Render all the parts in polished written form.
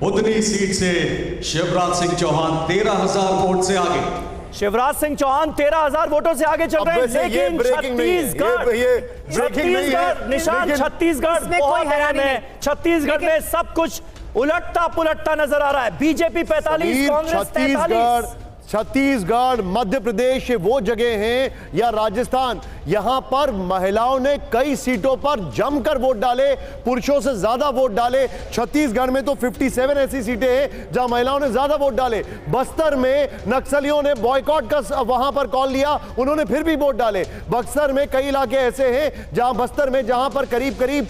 Budhni seat से Shivraj Singh Chauhan 13,000 vote से आगे। शिवराज सिंह चौहान 13,000 वोटों से आगे चल रहे हैं, लेकिन छत्तीसगढ़ निशान छत्तीसगढ़ बहुत अहम है। छत्तीसगढ़ में सब कुछ उलटता पुलटता नजर आ रहा है। बीजेपी 45, कांग्रेस 43। छत्तीसगढ़, मध्य प्रदेश वो जगह हैं या राजस्थान, यहां पर महिलाओं ने कई सीटों पर जमकर वोट डाले, पुरुषों से ज्यादा वोट डाले। छत्तीसगढ़ में तो 57 ऐसी सीटें हैं जहां महिलाओं ने ज्यादा वोट डाले। बस्तर में नक्सलियों ने बॉयकॉट का वहां पर कॉल लिया, उन्होंने फिर भी वोट डाले। बक्सर में कई इलाके ऐसे हैं जहां बस्तर में जहां पर करीब करीब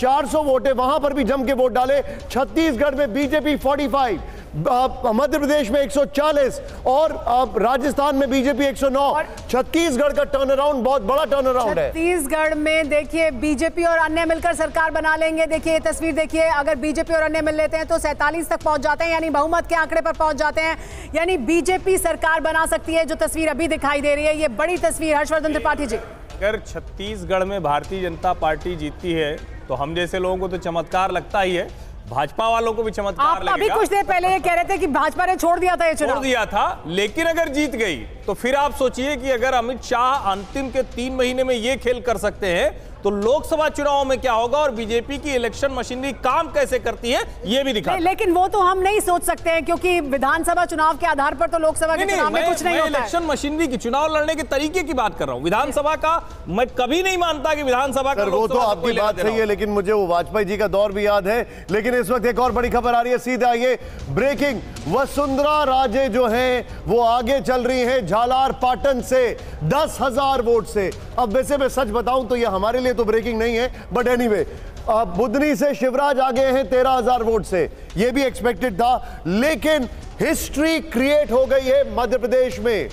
400 वोट है, वहां पर भी जम के वोट डाले। छत्तीसगढ़ में बीजेपी 45, मध्य प्रदेश में 140 और राजस्थान में बीजेपी 109। छत्तीसगढ़ का टर्न अराउंड बहुत बड़ा टर्न अराउंड है। छत्तीसगढ़ में देखिए बीजेपी और अन्य मिलकर सरकार बना लेंगे। देखिए ये तस्वीर देखिए, अगर बीजेपी और अन्य मिल लेते हैं तो 47 तक पहुंच जाते हैं, यानी बहुमत के आंकड़े पर पहुंच जाते हैं, यानी बीजेपी सरकार बना सकती है। जो तस्वीर अभी दिखाई दे रही है ये बड़ी तस्वीर। हर्षवर्धन त्रिपाठी जी, अगर छत्तीसगढ़ में भारतीय जनता पार्टी जीतती है तो हम जैसे लोगों को तो चमत्कार लगता ही है, भाजपा वालों को भी चमत्कार लगेगा। अभी कुछ देर पहले ये कह रहे थे कि भाजपा ने छोड़ दिया था ये चुनाव। छोड़ दिया था, लेकिन अगर जीत गई तो फिर आप सोचिए कि अगर अमित शाह अंतिम के 3 महीने में ये खेल कर सकते हैं तो लोकसभा चुनाव में क्या होगा और बीजेपी की इलेक्शन मशीनरी काम कैसे करती है ये भी दिखा। लेकिन वो तो हम नहीं सोच सकते हैं, क्योंकि विधानसभा चुनाव के आधार पर तो लोकसभा के चुनाव में कुछ नहीं होता है। इलेक्शन मशीनरी की चुनाव लड़ने के तरीके की बात कर रहा हूं। विधानसभा का मैं कभी नहीं मानता कि विधानसभा का वो तो आपकी बात सही है, लेकिन मुझे वो वाजपेयी जी का दौर भी याद है। लेकिन इस वक्त एक और बड़ी खबर आ रही है, सीधा ये ब्रेकिंग। वसुंधरा राजे जो है वो आगे चल रही है झालार पाटन से 10,000 वोट से। अब वैसे मैं सच बताऊं तो ये हमारे लिए तो ब्रेकिंग नहीं है, बट एनीवे बुधनी से शिवराज आगे हैं 13,000 वोट से, ये भी एक्सपेक्टेड था। लेकिन हिस्ट्री क्रिएट हो गई है मध्य प्रदेश में,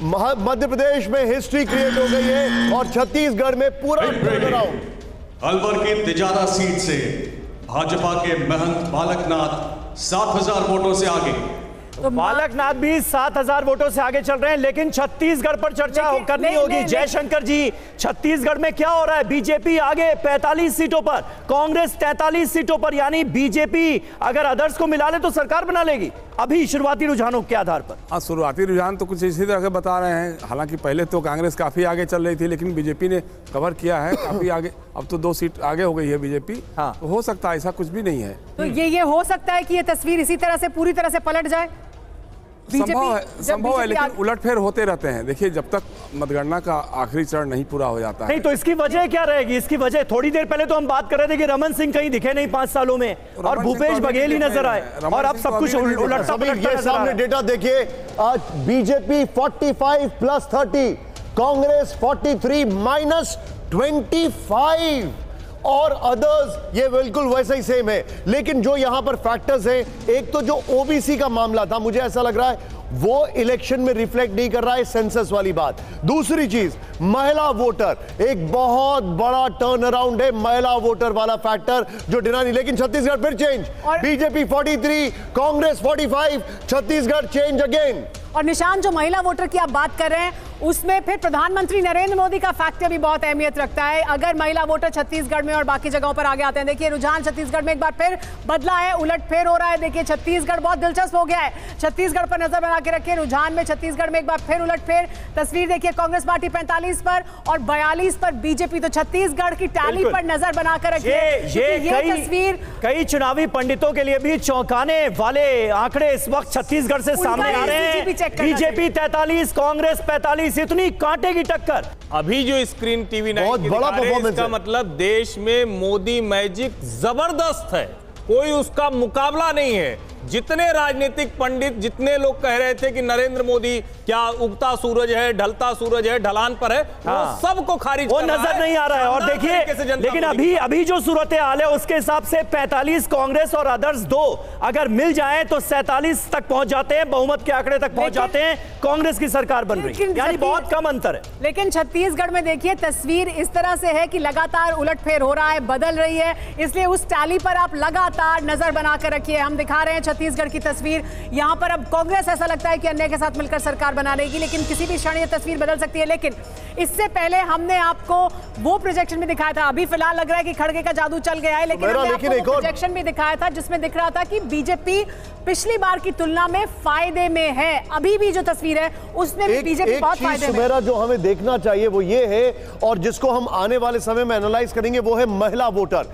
मध्य प्रदेश में हिस्ट्री क्रिएट हो गई है और छत्तीसगढ़ में पूरा टर्नअराउंड। अलवर की तिजारा सीट से भाजपा के महंत बालकनाथ 7,000 वोटों से आगे। तो बालकनाथ भी 7,000 वोटों से आगे चल रहे हैं, लेकिन छत्तीसगढ़ पर चर्चा करनी होगी। जयशंकर जी, छत्तीसगढ़ में क्या हो रहा है? बीजेपी आगे 45 सीटों पर, कांग्रेस 43 सीटों पर, यानी बीजेपी अगर अदर्स को मिला ले तो सरकार बना लेगी अभी शुरुआती रुझानों के आधार पर। हाँ, शुरुआती रुझान तो कुछ इसी तरह के बता रहे हैं। हालांकि पहले तो कांग्रेस काफी आगे चल रही थी, लेकिन बीजेपी ने कवर किया है काफी आगे, अब तो 2 सीट आगे हो गई है बीजेपी। हाँ, तो हो सकता है, ऐसा कुछ भी नहीं है। तो ये हो सकता है कि ये तस्वीर इसी तरह से पूरी तरह से पलट जाए। संभव है, लेकिन उलटफेर होते रहते हैं। देखिए, जब तक मतगणना का आखिरी चरण नहीं पूरा हो जाता है। नहीं तो इसकी वजह क्या रहेगी? इसकी वजह थोड़ी देर पहले तो हम बात कर रहे थे कि रमन सिंह कहीं दिखे नहीं 5 सालों में, और भूपेश बघेल ही नजर आए, और अब सब कुछ उलटता पुलटता। सामने डेटा देखिए, आज बीजेपी 45 + 30, कांग्रेस 43 - 25 और अदर्स ये बिल्कुल वैसा ही सेम है। लेकिन जो यहां पर फैक्टर्स हैं, एक तो जो ओबीसी का मामला था, मुझे ऐसा लग रहा है वो इलेक्शन में रिफ्लेक्ट नहीं कर रहा है, सेंसस वाली बात। दूसरी चीज, महिला वोटर, एक बहुत बड़ा टर्न अराउंड है महिला वोटर वाला फैक्टर जो डिना नहीं। लेकिन छत्तीसगढ़ फिर change, BJP 43, Congress 45, Chhattisgarh change again. और निशान, जो महिला वोटर की आप बात कर रहे हैं उसमें फिर प्रधानमंत्री नरेंद्र मोदी का फैक्टर भी बहुत अहमियत रखता है। अगर महिला वोटर छत्तीसगढ़ में और बाकी जगहों पर आगे आते हैं, देखिए रुझान छत्तीसगढ़ में एक बार फिर बदला है, उलटफेर हो रहा है। देखिए छत्तीसगढ़ बहुत दिलचस्प हो गया है, छत्तीसगढ़ पर नजर बना के रखिए। रुझान में छत्तीसगढ़ में एक बार फिर उलटफेर। तस्वीर देखिए, कांग्रेस पार्टी 45 पर और 42 पर बीजेपी। तो छत्तीसगढ़ की टैली पर नजर बनाकर रखिए। ये तस्वीर कई चुनावी पंडितों के लिए भी चौंकाने वाले आंकड़े इस वक्त छत्तीसगढ़ से सामने आ रहे हैं। बीजेपी 43, कांग्रेस 45, इतनी कांटे की टक्कर। अभी जो स्क्रीन टीवी बहुत बड़ा परफॉर्मेंस का मतलब देश में मोदी मैजिक जबरदस्त है, कोई उसका मुकाबला नहीं है। जितने राजनीतिक पंडित, जितने लोग कह रहे थे कि नरेंद्र मोदी क्या उगता सूरज है, ढलता सूरज है, ढलान पर है, वो सबको खारिज वो नजर नहीं आ रहा है। और देखिए, लेकिन अभी जो सूरत हाल है उसके हिसाब से 45 कांग्रेस और अदर्स 2 अगर मिल जाएं तो 47 तक पहुंच जाते हैं, बहुमत के आंकड़े तक पहुंच जाते हैं, कांग्रेस की सरकार बन रही है, यानी बहुत कम अंतर है। लेकिन छत्तीसगढ़ में देखिए तस्वीर इस तरह से है कि लगातार उलटफेर हो रहा है, बदल रही है, इसलिए उस टैली पर आप लगातार नजर बनाकर रखिए। हम दिखा रहे हैं छत्तीसगढ़ की तस्वीर। यहां पर अब कांग्रेस ऐसा लगता है कि अन्य के साथ मिलकर सरकार बना लेगी, लेकिन किसी भी क्षण ये तस्वीर बदल सकती है। लेकिन इससे पहले हमने आपको वो प्रोजेक्शन भी दिखाया था, अभी फिलहाल लग रहा है कि खड़गे का जादू चल गया है, लेकिन हमने आपको वो प्रोजेक्शन भी दिखाया था जिसमें दिख रहा था कि बीजेपी पिछली बार की तुलना में फायदे में है। अभी भी जो तस्वीर है उसमें भी बीजेपी बहुत फायदे में। सुमेरा, जो हमें देखना चाहिए वो ये है, और जिसको हम आने वाले समय में एनालाइज करेंगे, वो है महिला वोटर।